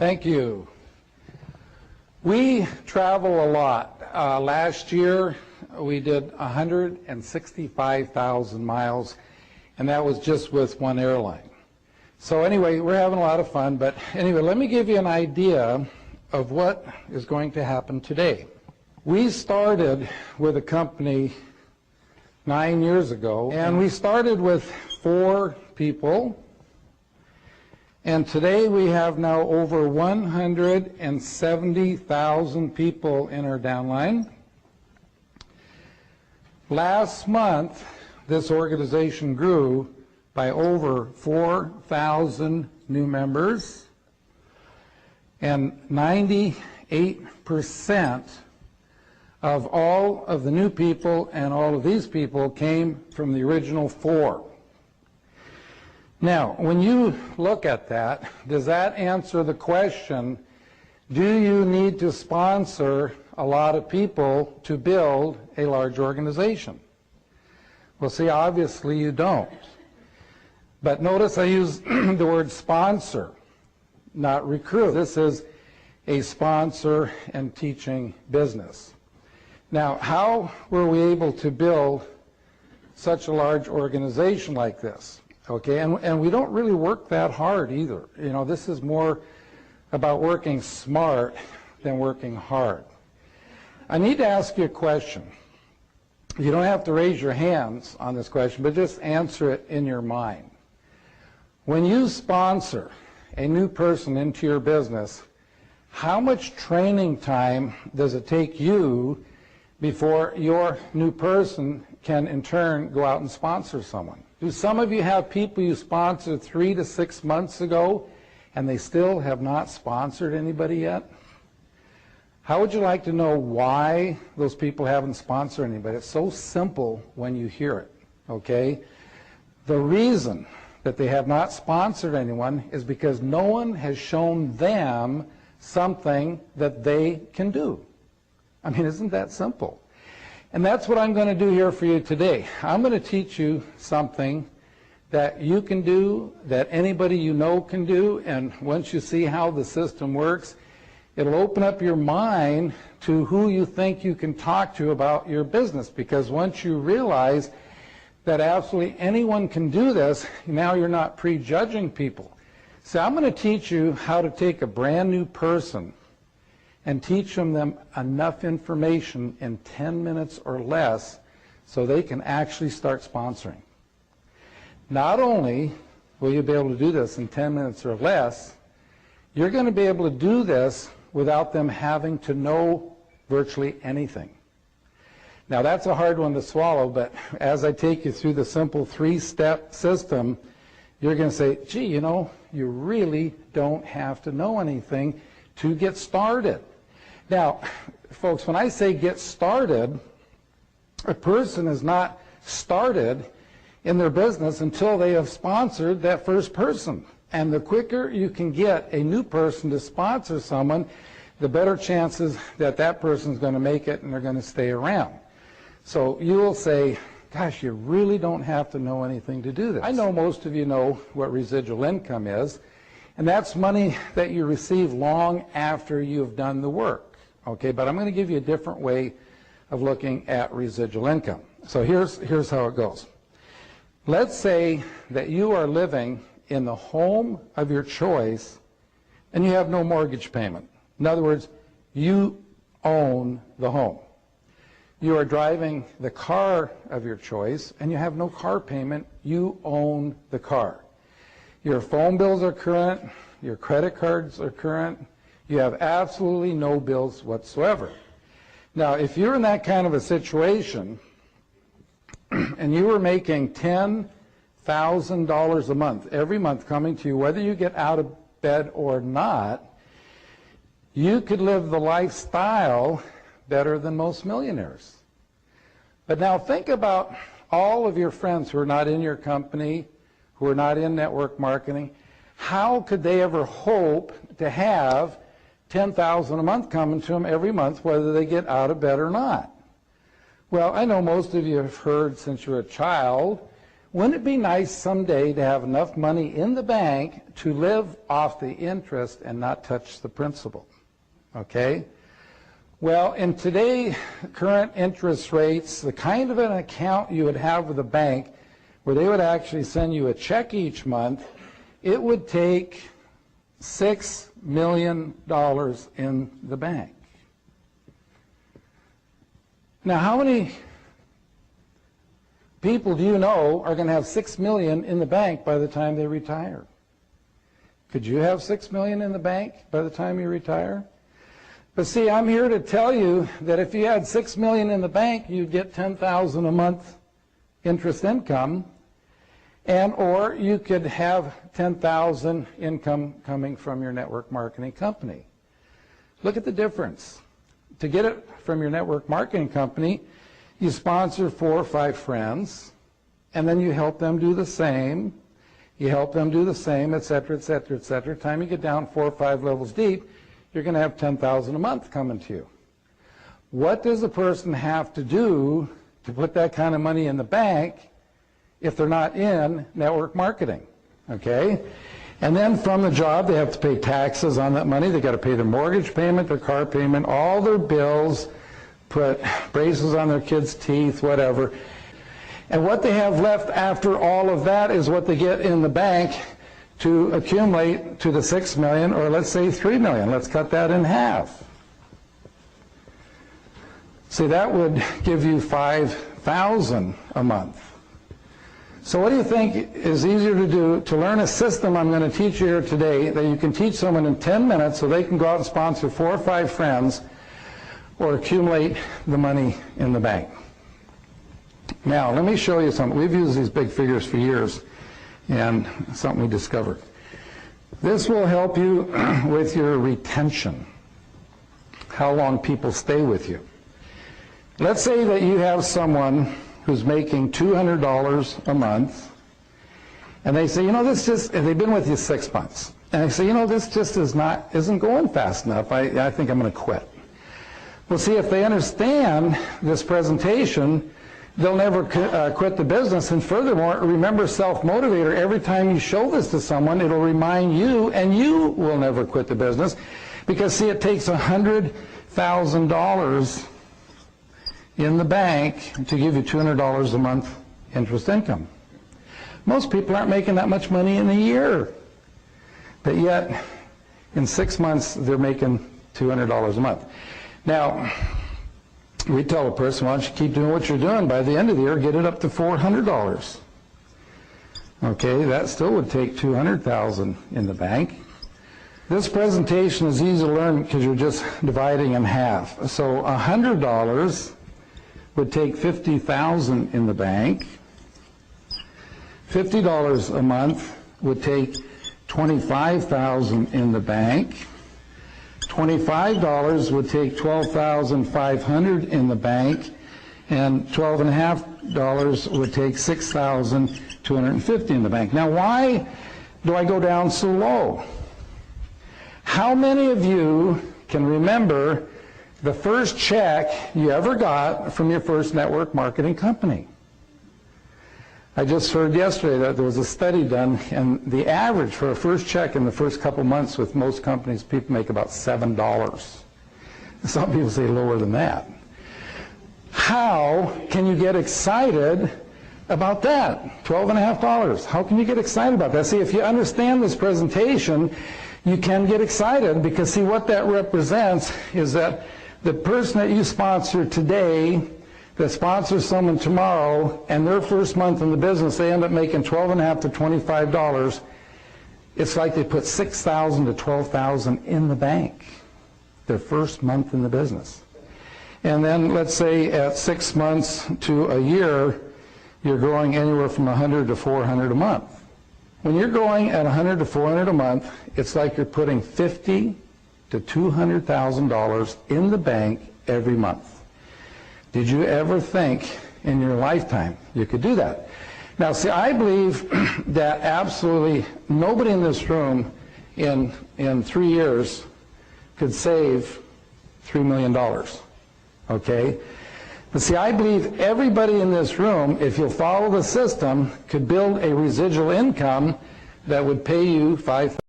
Thank you. We travel a lot. Last year we did 165,000 miles, and that was just with one airline. So anyway, we're having a lot of fun, but anyway, let me give you an idea of what is going to happen today. We started with a company 9 years ago, and we started with 4 people, and today we have now over 170,000 people in our downline. Last month, this organization grew by over 4,000 new members, and 98% of all of the new people and all of these people came from the original 4. Now, when you look at that, does that answer the question, do you need to sponsor a lot of people to build a large organization? Well, see, obviously you don't. But notice I use the word sponsor, not recruit. This is a sponsor and teaching business. Now, how were we able to build such a large organization like this? Okay, and we don't really work that hard either. You know, this is more about working smart than working hard. I need to ask you a question. You don't have to raise your hands on this question, but just answer it in your mind. When you sponsor a new person into your business, how much training time does it take you before your new person can in turn go out and sponsor someone? Do some of you have people you sponsored 3 to 6 months ago and they still have not sponsored anybody yet? How would you like to know why those people haven't sponsored anybody? It's so simple when you hear it, okay? The reason that they have not sponsored anyone is because no one has shown them something that they can do. I mean, isn't that simple? And that's what I'm going to do here for you today. I'm going to teach you something that you can do, that anybody you know can do, and once you see how the system works, it'll open up your mind to who you think you can talk to about your business, because once you realize that absolutely anyone can do this, now you're not prejudging people. So I'm going to teach you how to take a brand new person and teach them enough information in 10 minutes or less so they can actually start sponsoring. Not only will you be able to do this in 10 minutes or less, you're going to be able to do this without them having to know virtually anything. Now that's a hard one to swallow, but as I take you through the simple 3-step system, you're going to say, gee, you know, you really don't have to know anything to get started. Now, folks, when I say get started, a person is not started in their business until they have sponsored that first person. And the quicker you can get a new person to sponsor someone, the better chances that that person is going to make it and they're going to stay around. So you will say, gosh, you really don't have to know anything to do this. I know most of you know what residual income is, and that's money that you receive long after you've done the work. Okay, but I'm going to give you a different way of looking at residual income. So here's how it goes. Let's say that you are living in the home of your choice and you have no mortgage payment. In other words, you own the home. You are driving the car of your choice and you have no car payment. You own the car. Your phone bills are current. Your credit cards are current. You have absolutely no bills whatsoever. Now, if you're in that kind of a situation and you were making $10,000 a month, every month coming to you, whether you get out of bed or not, you could live the lifestyle better than most millionaires. But now think about all of your friends who are not in your company, who are not in network marketing. How could they ever hope to have $10,000 a month coming to them every month, whether they get out of bed or not? Well, I know most of you have heard since you were a child Wouldn't it be nice someday to have enough money in the bank to live off the interest and not touch the principal? Okay? Well, in today's current interest rates, the kind of an account you would have with a bank where they would actually send you a check each month, it would take $6 million in the bank. Now, how many people do you know are going to have $6 million in the bank by the time they retire? Could you have $6 million in the bank by the time you retire? But see, I'm here to tell you that if you had $6 million in the bank, you'd get $10,000 a month interest income, and or you could have $10,000 income coming from your network marketing company. Look at the difference. To get it from your network marketing company, you sponsor 4 or 5 friends, and then you help them do the same. You help them do the same, et cetera, et cetera, et cetera. By the time you get down 4 or 5 levels deep, you're going to have $10,000 a month coming to you. What does a person have to do to put that kind of money in the bank if they're not in network marketing? Okay? And then from the job, they have to pay taxes on that money. They've got to pay their mortgage payment, their car payment, all their bills, put braces on their kids' teeth, whatever. And what they have left after all of that is what they get in the bank to accumulate to the $6 million, or let's say $3 million. Let's cut that in half. See, that would give you $5,000 a month. So what do you think is easier to do to learn a system I'm going to teach you here today that you can teach someone in 10 minutes so they can go out and sponsor 4 or 5 friends or accumulate the money in the bank? Now, let me show you something. We've used these big figures for years, and something we discovered. This will help you with your retention, how long people stay with you. Let's say that you have someone who's making $200 a month, and they say, you know, this just, and they've been with you 6 months, and they say, you know, this just isn't going fast enough. I think I'm going to quit. Well, see, if they understand this presentation, they'll never quit the business. And furthermore, remember self-motivator. Every time you show this to someone, it'll remind you, and you will never quit the business. Because, see, it takes $100,000 in the bank to give you $200 a month interest income. Most people aren't making that much money in a year. But yet, in 6 months, they're making $200 a month. Now, we tell a person, why don't you keep doing what you're doing? By the end of the year, get it up to $400. Okay, that still would take $200,000 in the bank. This presentation is easy to learn because you're just dividing in half. So $100 would take $50,000 in the bank. $50 a month would take $25,000 in the bank. $25 would take $12,500 in the bank, and $12.50 would take $6,250 in the bank. Now, why do I go down so low? How many of you can remember the first check you ever got from your first network marketing company? I just heard yesterday that there was a study done, and the average for a first check in the first couple months with most companies, people make about $7. Some people say lower than that. How can you get excited about that? $12.50. How can you get excited about that? See, if you understand this presentation, you can get excited, because see, what that represents is that the person that you sponsor today that sponsors someone tomorrow, and their first month in the business, they end up making $12.50 to $25. It's like they put $6,000 to $12,000 in the bank their first month in the business. And then let's say at 6 months to a year, you're growing anywhere from $100 to $400 a month. When you're growing at $100 to $400 a month, it's like you're putting $50,000 to $200,000 in the bank every month. Did you ever think in your lifetime you could do that? Now, see, I believe that absolutely nobody in this room in 3 years could save $3 million, okay? But see, I believe everybody in this room, if you'll follow the system, could build a residual income that would pay you $5,000